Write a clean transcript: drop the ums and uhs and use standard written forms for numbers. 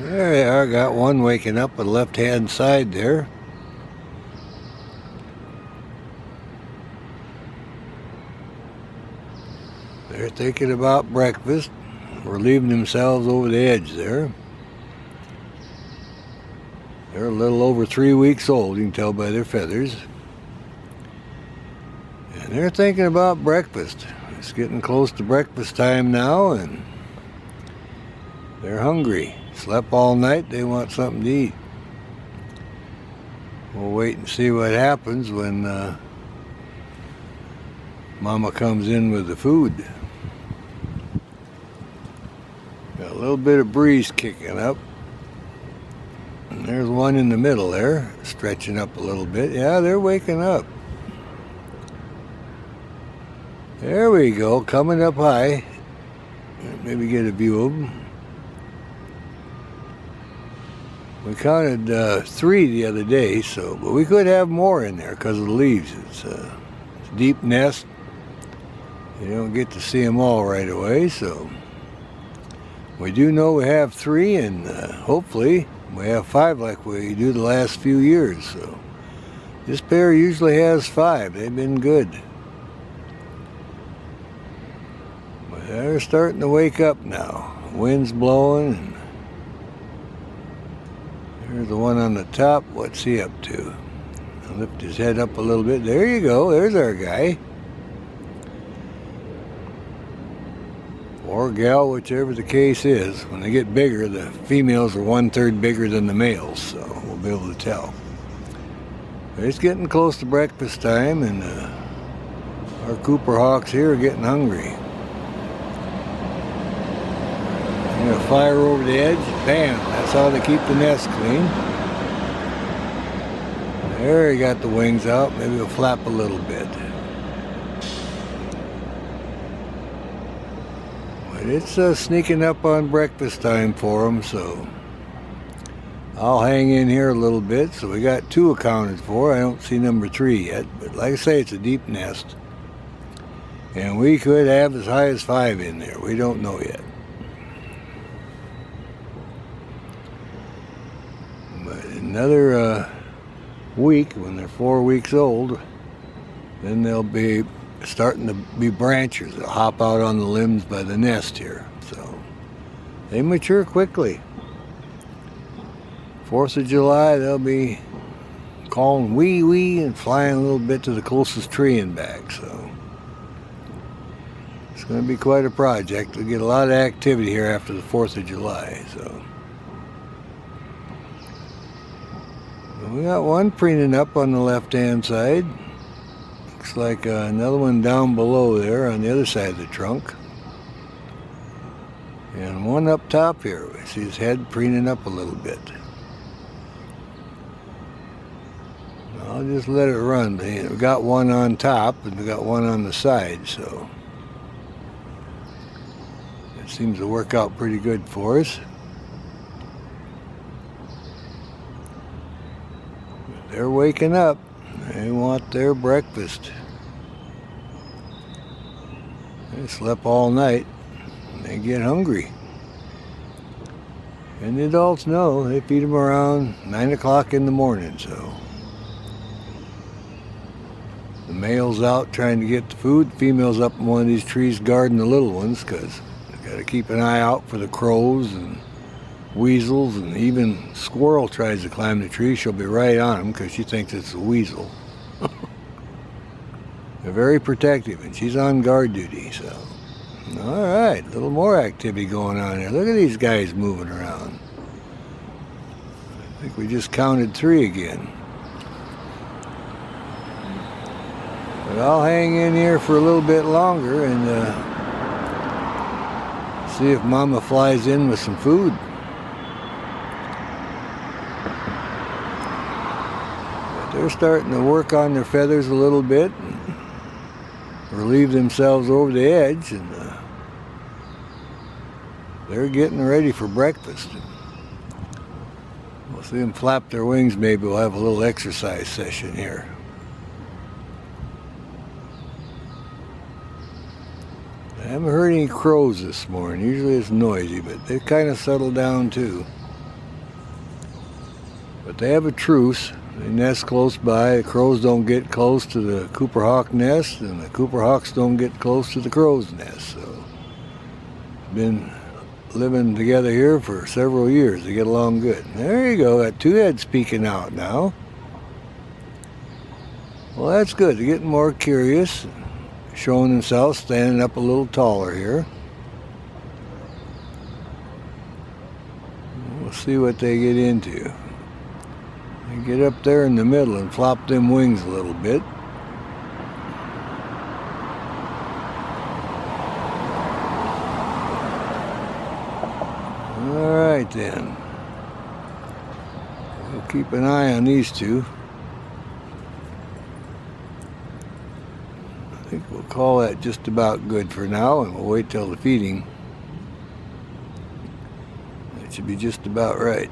There they are, got one waking up on the left-hand side there. They're thinking about breakfast, relieving themselves over the edge there. They're a little over 3 weeks old, you can tell by their feathers. And they're thinking about breakfast. It's getting close to breakfast time now, and they're hungry. Slept all night, they want something to eat. We'll wait and see what happens when Mama comes in with the food. Got a little bit of breeze kicking up. And there's one in the middle there, stretching up a little bit. Yeah, they're waking up. There we go, coming up high. Maybe get a view of them. We counted 3 the other day, but we could have more in there because of the leaves. It's a deep nest. You don't get to see them all right away, so we do know we have 3, and hopefully we have 5 like we do the last few years. So this pair usually has 5. They've been good. But they're starting to wake up now. Wind's blowing. And there's the one on the top. What's he up to? I'll lift his head up a little bit. There you go. There's our guy. Or gal, whichever the case is. When they get bigger, the females are 1/3 bigger than the males, so we'll be able to tell. But it's getting close to breakfast time, and our Cooper Hawks here are getting hungry. I'm going to fire over the edge. Bam! That's how they keep the nest clean. There, he got the wings out. Maybe he'll flap a little bit. It's sneaking up on breakfast time for them, so I'll hang in here a little bit. So we got 2 accounted for. I don't see number 3 yet, but like I say, it's a deep nest, and we could have as high as 5 in there. We don't know yet. But another week, when they're 4 weeks old, then they'll be starting to be branchers. They'll hop out on the limbs by the nest here. So they mature quickly. 4th of July, they'll be calling wee wee and flying a little bit to the closest tree and back. So it's going to be quite a project. We'll get a lot of activity here after the 4th of July. So we got one preening up on the left-hand side. Looks like another one down below there on the other side of the trunk. And one up top here. We see his head preening up a little bit. I'll just let it run. We got one on top and we got one on the side, so it seems to work out pretty good for us. They're waking up. They want their breakfast. They slept all night. They get hungry. And the adults know. They feed them around 9 o'clock in the morning, so the male's out trying to get the food. The female's up in one of these trees guarding the little ones, because they got to keep an eye out for the crows and weasels, and even squirrel tries to climb the tree. She'll be right on him because she thinks it's a weasel. They're very protective, and she's on guard duty. So all right, a little more activity going on here. Look at these guys moving around. I think we just counted 3 again. But I'll hang in here for a little bit longer and see if Mama flies in with some food. They're starting to work on their feathers a little bit and relieve themselves over the edge, and they're getting ready for breakfast. We'll see them flap their wings. Maybe we'll have a little exercise session here. I haven't heard any crows this morning. Usually it's noisy, but they've kind of settled down too. But they have a truce. They nest close by. The crows don't get close to the Cooper hawk nest, and the Cooper hawks don't get close to the crow's nest. So, been living together here for several years. They get along good. There you go. Got two heads peeking out now. Well, that's good. They're getting more curious, showing themselves, standing up a little taller here. We'll see what they get into. They get up there in the middle and flop them wings a little bit. All right then. We'll keep an eye on these two. I think we'll call that just about good for now, and we'll wait till the feeding. That should be just about right.